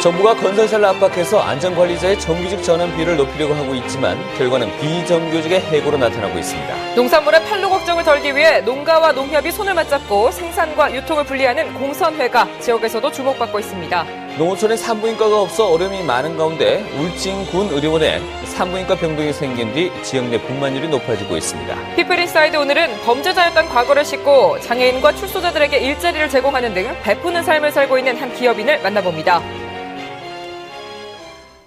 정부가 건설사를 압박해서 안전관리자의 정규직 전환 비율을 높이려고 하고 있지만 결과는 비정규직의 해고로 나타나고 있습니다. 농산물의 판로 걱정을 덜기 위해 농가와 농협이 손을 맞잡고 생산과 유통을 분리하는 공선회가 지역에서도 주목받고 있습니다. 농어촌에 산부인과가 없어 어려움이 많은 가운데 울진군의료원에 산부인과 병동이 생긴 뒤 지역 내 분만율이 높아지고 있습니다. 피플인사이드 오늘은 범죄자였던 과거를 싣고 장애인과 출소자들에게 일자리를 제공하는 등 베푸는 삶을 살고 있는 한 기업인을 만나봅니다.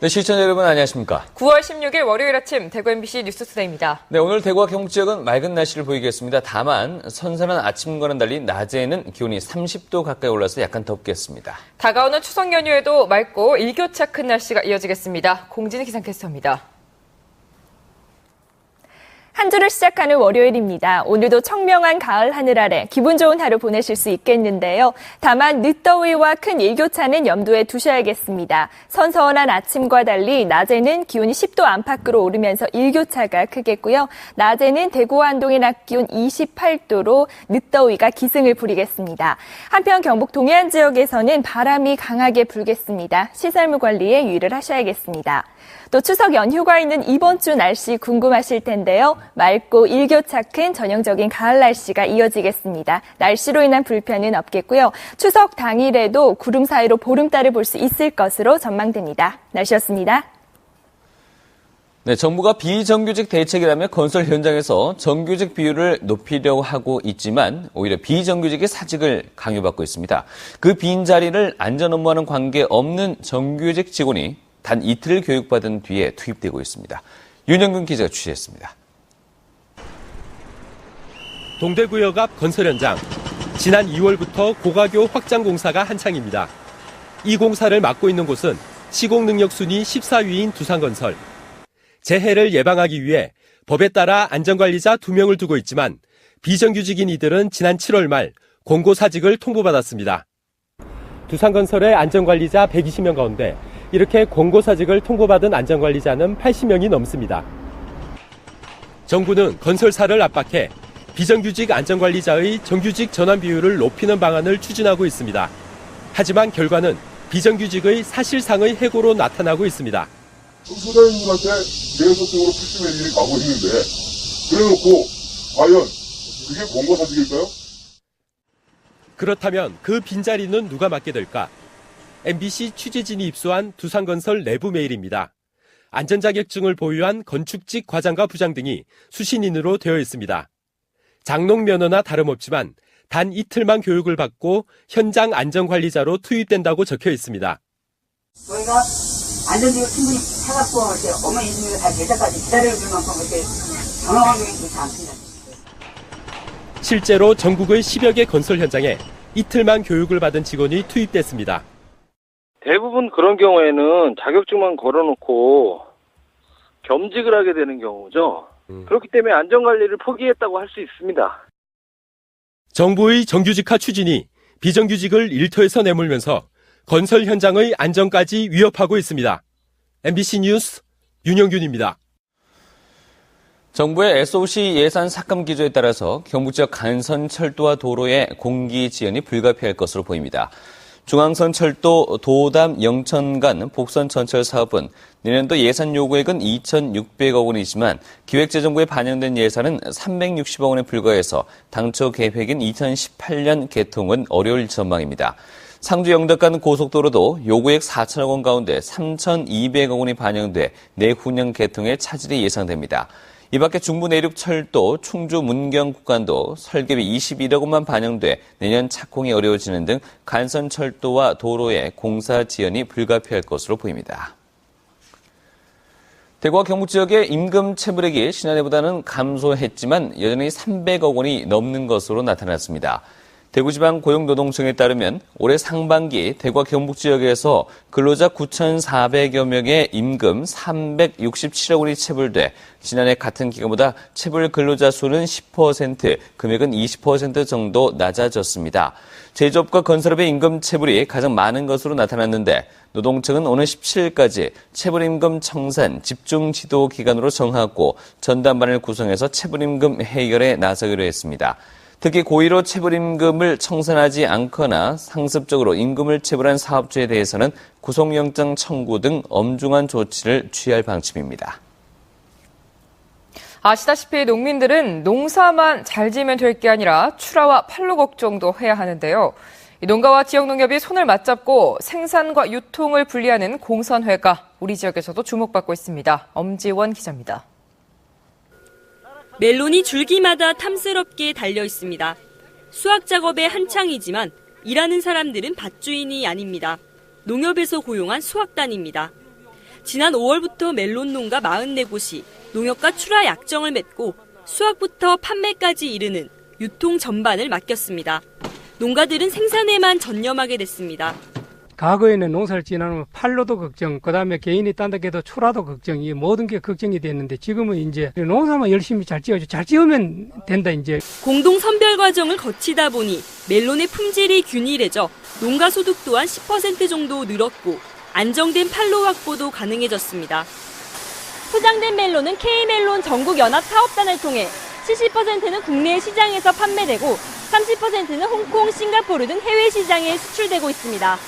네, 시청자 여러분 안녕하십니까? 9월 16일 월요일 아침 대구 MBC 뉴스투데이입니다. 네, 오늘 대구와 경북 지역은 맑은 날씨를 보이겠습니다. 다만 선선한 아침과는 달리 낮에는 기온이 30도 가까이 올라서 약간 덥겠습니다. 다가오는 추석 연휴에도 맑고 일교차 큰 날씨가 이어지겠습니다. 공진희 기상캐스터입니다. 한 주를 시작하는 월요일입니다. 오늘도 청명한 가을 하늘 아래 기분 좋은 하루 보내실 수 있겠는데요. 다만 늦더위와 큰 일교차는 염두에 두셔야겠습니다. 선선한 아침과 달리 낮에는 기온이 10도 안팎으로 오르면서 일교차가 크겠고요. 낮에는 대구와 안동의 낮 기온 28도로 늦더위가 기승을 부리겠습니다. 한편 경북 동해안 지역에서는 바람이 강하게 불겠습니다. 시설물 관리에 유의를 하셔야겠습니다. 또 추석 연휴가 있는 이번 주 날씨 궁금하실 텐데요. 맑고 일교차 큰 전형적인 가을 날씨가 이어지겠습니다. 날씨로 인한 불편은 없겠고요. 추석 당일에도 구름 사이로 보름달을 볼 수 있을 것으로 전망됩니다. 날씨였습니다. 네, 정부가 비정규직 대책이라며 건설 현장에서 정규직 비율을 높이려고 하고 있지만 오히려 비정규직의 사직을 강요받고 있습니다. 그 빈 자리를 안전 업무와는 관계없는 정규직 직원이 단 이틀 교육받은 뒤에 투입되고 있습니다. 윤영근 기자가 취재했습니다. 동대구역 앞 건설 현장. 지난 2월부터 고가교 확장 공사가 한창입니다. 이 공사를 맡고 있는 곳은 시공 능력 순위 14위인 두산건설. 재해를 예방하기 위해 법에 따라 안전관리자 2명을 두고 있지만 비정규직인 이들은 지난 7월 말 공고사직을 통보받았습니다. 두산건설의 안전관리자 120명 가운데 이렇게 공고사직을 통보받은 안전관리자는 80명이 넘습니다. 정부는 건설사를 압박해 비정규직 안전관리자의 정규직 전환 비율을 높이는 방안을 추진하고 있습니다. 하지만 결과는 비정규직의 사실상의 해고로 나타나고 있습니다. 소장님한테 내연속적으로 80몇 일이 가고 있는데 그래놓고 과연 그게 공고사직일까요? 그렇다면 그 빈자리는 누가 맡게 될까? MBC 취재진이 입수한 두산건설 내부 메일입니다. 안전자격증을 보유한 건축직 과장과 부장 등이 수신인으로 되어 있습니다. 장롱 면허나 다름없지만 단 이틀만 교육을 받고 현장 안전관리자로 투입된다고 적혀 있습니다. 저희가 안전지역 충분히 해갖고 이렇게 어머니 있으면 다 될 때까지 기다려줄 만큼 이렇게 전화관계가 좋지 않습니다. 실제로 전국의 10여 개 건설 현장에 이틀만 교육을 받은 직원이 투입됐습니다. 대부분 그런 경우에는 자격증만 걸어놓고 겸직을 하게 되는 경우죠. 그렇기 때문에 안전관리를 포기했다고 할 수 있습니다. 정부의 정규직화 추진이 비정규직을 일터에서 내몰면서 건설 현장의 안전까지 위협하고 있습니다. MBC 뉴스 윤영균입니다. 정부의 SOC 예산 삭감 기조에 따라서 경북 지역 간선 철도와 도로의 공기 지연이 불가피할 것으로 보입니다. 중앙선 철도 도담 영천 간 복선 전철 사업은 내년도 예산 요구액은 2,600억 원이지만 기획재정부에 반영된 예산은 360억 원에 불과해서 당초 계획인 2018년 개통은 어려울 전망입니다. 상주 영덕 간 고속도로도 요구액 4천억 원 가운데 3,200억 원이 반영돼 내후년 개통에 차질이 예상됩니다. 이 밖에 중부 내륙 철도 충주 문경 구간도 설계비 21억 원만 반영돼 내년 착공이 어려워지는 등 간선 철도와 도로의 공사 지연이 불가피할 것으로 보입니다. 대구와 경북 지역의 임금 체불액이 지난해보다는 감소했지만 여전히 300억 원이 넘는 것으로 나타났습니다. 대구지방고용노동청에 따르면 올해 상반기 대구와 경북 지역에서 근로자 9,400여 명의 임금 367억 원이 체불돼 지난해 같은 기간보다 체불 근로자 수는 10%, 금액은 20% 정도 낮아졌습니다. 제조업과 건설업의 임금 체불이 가장 많은 것으로 나타났는데 노동청은 오늘 17일까지 체불임금 청산 집중지도 기간으로 정하고 전담반을 구성해서 체불임금 해결에 나서기로 했습니다. 특히 고의로 체불임금을 청산하지 않거나 상습적으로 임금을 체불한 사업주에 대해서는 구속영장 청구 등 엄중한 조치를 취할 방침입니다. 아시다시피 농민들은 농사만 잘 지으면 될 게 아니라 출하와 판로 걱정도 해야 하는데요. 농가와 지역농협이 손을 맞잡고 생산과 유통을 분리하는 공선회가 우리 지역에서도 주목받고 있습니다. 엄지원 기자입니다. 멜론이 줄기마다 탐스럽게 달려 있습니다. 수확 작업의 한창이지만 일하는 사람들은 밭주인이 아닙니다. 농협에서 고용한 수확단입니다. 지난 5월부터 멜론 농가 44곳이 농협과 출하 약정을 맺고 수확부터 판매까지 이르는 유통 전반을 맡겼습니다. 농가들은 생산에만 전념하게 됐습니다. 과거에는 농사를 지나면 판로도 걱정, 그다음에 개인이 딴다 해도 출하도 걱정, 이 모든 게 걱정이 됐는데 지금은 이제 농사만 열심히 잘 지어야죠. 잘 지으면 된다 이제. 공동 선별 과정을 거치다 보니 멜론의 품질이 균일해져 농가 소득 또한 10% 정도 늘었고 안정된 판로 확보도 가능해졌습니다. 포장된 멜론은 K멜론 전국연합사업단을 통해 70%는 국내 시장에서 판매되고 30%는 홍콩, 싱가포르 등 해외 시장에 수출되고 있습니다.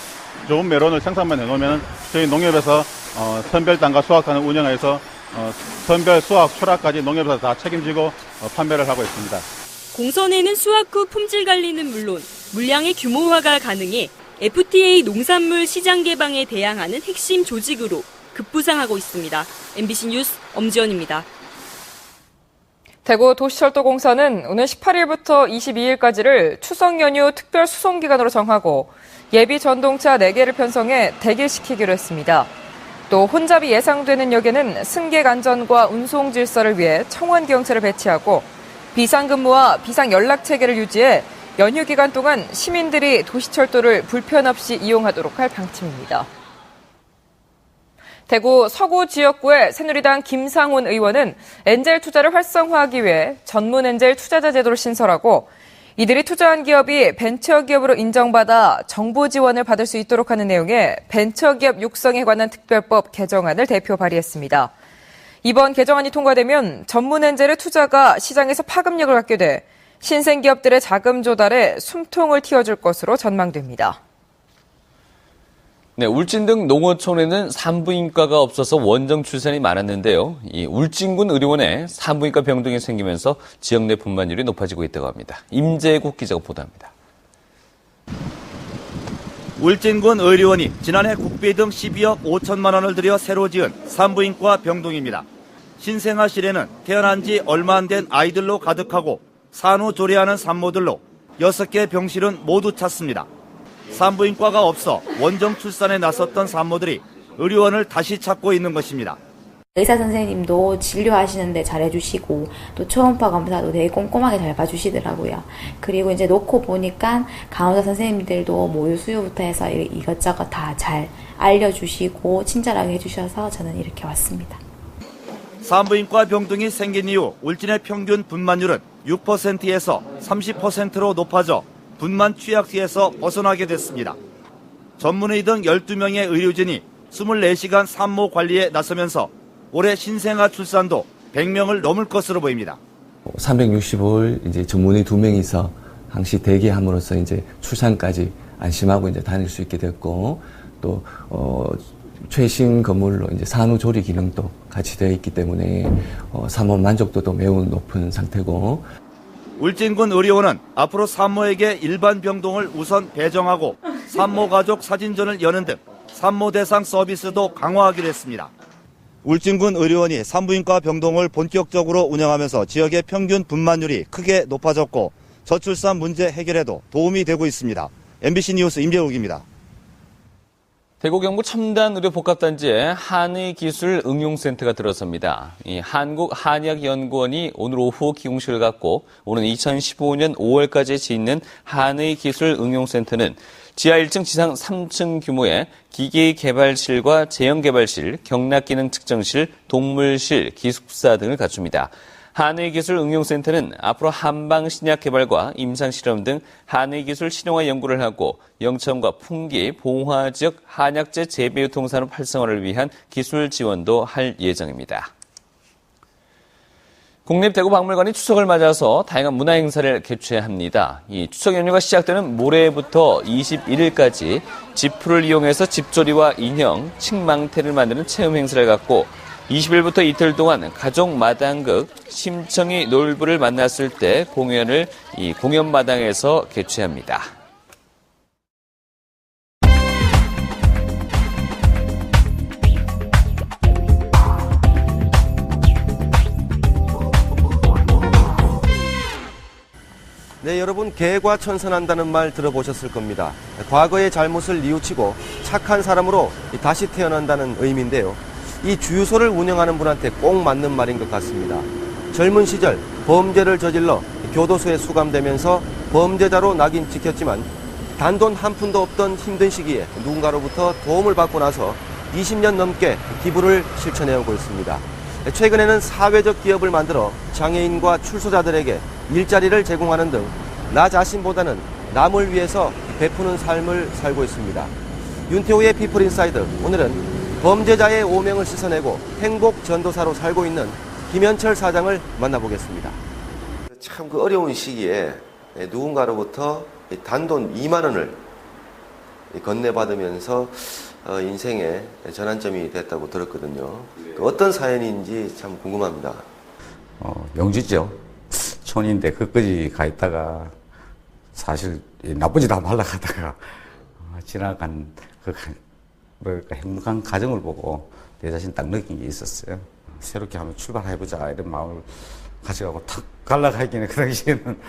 좋은 멜론을 생산만 해놓으면 저희 농협에서 선별단과 수확단을 운영해서 선별, 수확, 출하까지 농협에서 다 책임지고 판매를 하고 있습니다. 공선에는 수확 후 품질 관리는 물론 물량의 규모화가 가능해 FTA 농산물 시장 개방에 대항하는 핵심 조직으로 급부상하고 있습니다. MBC 뉴스 엄지연입니다. 대구 도시철도공사는 오늘 18일부터 22일까지를 추석 연휴 특별 수송 기간으로 정하고 예비 전동차 4개를 편성해 대기시키기로 했습니다. 또 혼잡이 예상되는 역에는 승객 안전과 운송 질서를 위해 청원경찰을 배치하고 비상근무와 비상연락체계를 유지해 연휴 기간 동안 시민들이 도시철도를 불편 없이 이용하도록 할 방침입니다. 대구 서구 지역구의 새누리당 김상훈 의원은 엔젤 투자를 활성화하기 위해 전문 엔젤 투자자 제도를 신설하고 이들이 투자한 기업이 벤처기업으로 인정받아 정부 지원을 받을 수 있도록 하는 내용의 벤처기업 육성에 관한 특별법 개정안을 대표 발의했습니다. 이번 개정안이 통과되면 전문 엔젤의 투자가 시장에서 파급력을 갖게 돼 신생기업들의 자금 조달에 숨통을 틔워줄 것으로 전망됩니다. 네, 울진 등 농어촌에는 산부인과가 없어서 원정 출산이 많았는데요. 이 울진군 의료원에 산부인과 병동이 생기면서 지역 내 분만율이 높아지고 있다고 합니다. 임재국 기자가 보도합니다. 울진군 의료원이 지난해 국비 등 12억 5천만 원을 들여 새로 지은 산부인과 병동입니다. 신생아실에는 태어난 지 얼마 안 된 아이들로 가득하고 산후조리하는 산모들로 6개 병실은 모두 찼습니다. 산부인과가 없어 원정 출산에 나섰던 산모들이 의료원을 다시 찾고 있는 것입니다. 의사 선생님도 진료하시는데 잘해주시고 또 초음파 검사도 되게 꼼꼼하게 잘 봐주시더라고요. 그리고 이제 놓고 보니까 간호사 선생님들도 모유 수유부터 해서 이것저것 다 잘 알려주시고 친절하게 해주셔서 저는 이렇게 왔습니다. 산부인과 병동이 생긴 이후 울진의 평균 분만율은 6%에서 30%로 높아져 분만 취약시에서 벗어나게 됐습니다. 전문의 등 12명의 의료진이 24시간 산모 관리에 나서면서 올해 신생아 출산도 100명을 넘을 것으로 보입니다. 365일 이제 전문의 2명이서 항시 대기함으로써 이제 출산까지 안심하고 이제 다닐 수 있게 됐고 또 최신 건물로 이제 산후조리 기능도 같이 되어 있기 때문에 산모 만족도도 매우 높은 상태고. 울진군 의료원은 앞으로 산모에게 일반 병동을 우선 배정하고 산모 가족 사진전을 여는 등 산모 대상 서비스도 강화하기로 했습니다. 울진군 의료원이 산부인과 병동을 본격적으로 운영하면서 지역의 평균 분만율이 크게 높아졌고 저출산 문제 해결에도 도움이 되고 있습니다. MBC 뉴스 임재욱입니다. 대구 경북 첨단의료복합단지에 한의기술응용센터가 들어섭니다. 이 한국한의학연구원이 오늘 오후 기공식을 갖고 오는 2015년 5월까지 짓는 한의기술응용센터는 지하 1층, 지상 3층 규모의 기계 개발실과 제형 개발실, 경락기능 측정실, 동물실, 기숙사 등을 갖춥니다. 한의기술응용센터는 앞으로 한방신약 개발과 임상실험 등 한의기술 실용화 연구를 하고 영천과 풍기, 봉화 지역 한약재 재배유통산업 활성화를 위한 기술 지원도 할 예정입니다. 국립대구박물관이 추석을 맞아서 다양한 문화행사를 개최합니다. 이 추석 연휴가 시작되는 모레부터 21일까지 지프를 이용해서 집조리와 인형, 칡망태를 만드는 체험 행사를 갖고 20일부터 이틀 동안 가족마당극 심청이 놀부를 만났을 때 공연을 이 공연마당에서 개최합니다. 네, 여러분 개과천선한다는 말 들어보셨을 겁니다. 과거의 잘못을 뉘우치고 착한 사람으로 다시 태어난다는 의미인데요. 이 주유소를 운영하는 분한테 꼭 맞는 말인 것 같습니다. 젊은 시절 범죄를 저질러 교도소에 수감되면서 범죄자로 낙인 찍혔지만 단돈 한 푼도 없던 힘든 시기에 누군가로부터 도움을 받고 나서 20년 넘게 기부를 실천해오고 있습니다. 최근에는 사회적 기업을 만들어 장애인과 출소자들에게 일자리를 제공하는 등 나 자신보다는 남을 위해서 베푸는 삶을 살고 있습니다. 윤태호의 피플인사이드, 오늘은 범죄자의 오명을 씻어내고 행복 전도사로 살고 있는 김현철 사장을 만나보겠습니다. 참 그 어려운 시기에 누군가로부터 단돈 2만 원을 건네받으면서 인생의 전환점이 됐다고 들었거든요. 그 어떤 사연인지 참 궁금합니다. 영주죠. 촌인데 끝까지 가 있다가 사실 나쁜 짓 하면 하려고 하다가 지나간 그 행복한 가정을 보고 내 자신 딱 느낀 게 있었어요. 새롭게 한번 출발해보자 이런 마음을 가져가고 탁 갈라가기는 그 당시에는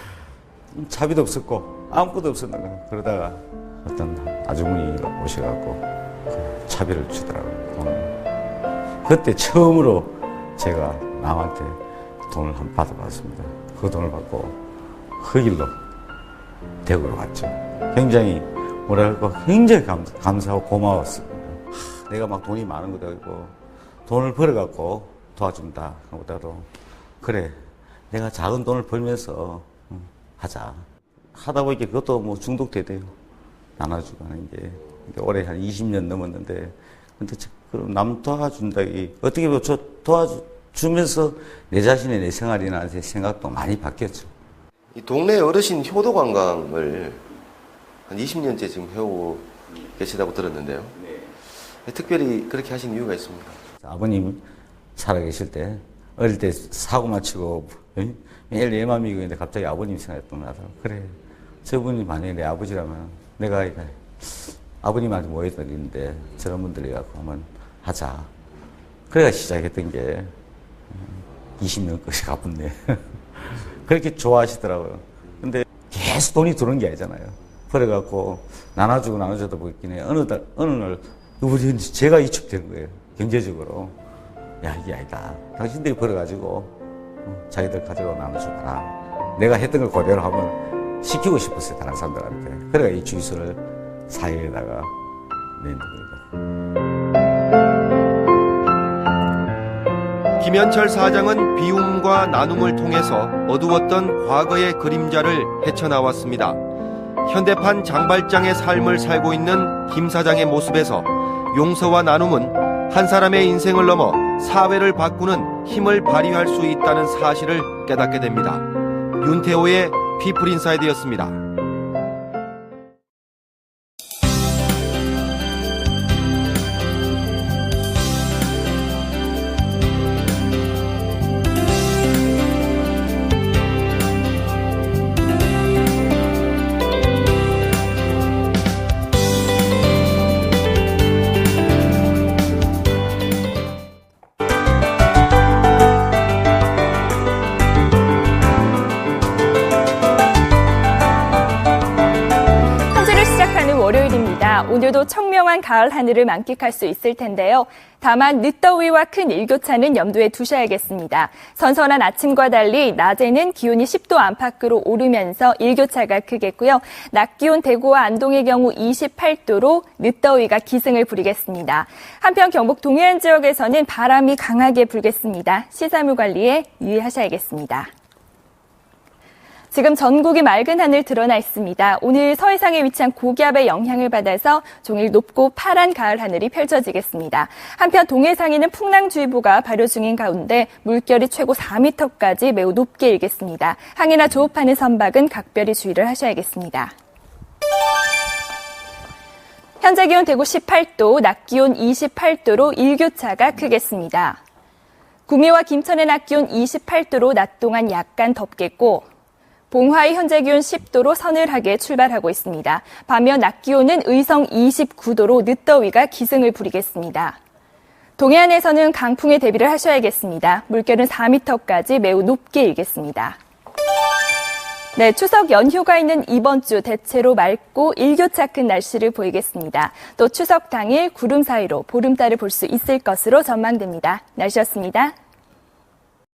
차비도 없었고 아무것도 없었는데 그러다가 어떤 아주머니가 오셔갖고 차비를 주더라고요. 그때 처음으로 제가 남한테 돈을 한번 받아봤습니다. 그 돈을 받고 그 길로 대구로 갔죠. 굉장히 뭐랄까 굉장히 감사하고 고마웠어요. 내가 막 돈이 많은 것도 아니고 돈을 벌어갖고 도와준다 보다도 그래 내가 작은 돈을 벌면서 하자 하다 보니까 그것도 뭐 중독되대요. 나눠주고 하는 게 올해 한 20년 넘었는데 근데 그럼 남 도와준다 어떻게 보면 도와주면서 내 자신의 내 생활이나 내 생각도 많이 바뀌었죠. 이 동네 어르신 효도 관광을 한 20년째 지금 해오고 계시다고 들었는데요. 특별히 그렇게 하신 이유가 있습니까? 아버님 살아계실 때 어릴 때 사고만 치고 매일 내 맘이고 있는데 갑자기 아버님 생각이 또 나서 그래 저분이 만약에 내 아버지라면 내가 아버님한테 모여드리는데 저런 분들이 갖고 한번 하자. 그래가 시작했던 게 20년 것이 가뿐네. 그렇게 좋아하시더라고요. 근데 계속 돈이 들어오는 게 아니잖아요. 그래갖고 나눠주고 나눠줘도 보이긴 해. 어느 날 우리 제가 이축되는 거예요. 경제적으로. 야 이게 아니다. 당신들이 벌어가지고 자기들 가지고 나눠줘봐라. 내가 했던 걸 그대로 한번 시키고 싶었어요. 다른 사람들한테. 그래가 이 주유소를 사회에다가 낸 겁니다. 김현철 사장은 비움과 나눔을 통해서 어두웠던 과거의 그림자를 헤쳐나왔습니다. 현대판 장발장의 삶을 살고 있는 김 사장의 모습에서 용서와 나눔은 한 사람의 인생을 넘어 사회를 바꾸는 힘을 발휘할 수 있다는 사실을 깨닫게 됩니다. 윤태호의 피플인사이드였습니다. 오늘도 청명한 가을 하늘을 만끽할 수 있을 텐데요. 다만 늦더위와 큰 일교차는 염두에 두셔야겠습니다. 선선한 아침과 달리 낮에는 기온이 10도 안팎으로 오르면서 일교차가 크겠고요. 낮 기온 대구와 안동의 경우 28도로 늦더위가 기승을 부리겠습니다. 한편 경북 동해안 지역에서는 바람이 강하게 불겠습니다. 시설물 관리에 유의하셔야겠습니다. 지금 전국이 맑은 하늘 드러나 있습니다. 오늘 서해상에 위치한 고기압의 영향을 받아서 종일 높고 파란 가을 하늘이 펼쳐지겠습니다. 한편 동해상에는 풍랑주의보가 발효 중인 가운데 물결이 최고 4m까지 매우 높게 일겠습니다. 항해나 조업하는 선박은 각별히 주의를 하셔야겠습니다. 현재 기온 대구 18도, 낮 기온 28도로 일교차가 크겠습니다. 구미와 김천의 낮 기온 28도로 낮 동안 약간 덥겠고 봉화의 현재 기온 10도로 서늘하게 출발하고 있습니다. 반면 낮 기온은 의성 29도로 늦더위가 기승을 부리겠습니다. 동해안에서는 강풍에 대비를 하셔야겠습니다. 물결은 4m까지 매우 높게 일겠습니다. 네, 추석 연휴가 있는 이번 주 대체로 맑고 일교차 큰 날씨를 보이겠습니다. 또 추석 당일 구름 사이로 보름달을 볼 수 있을 것으로 전망됩니다. 날씨였습니다.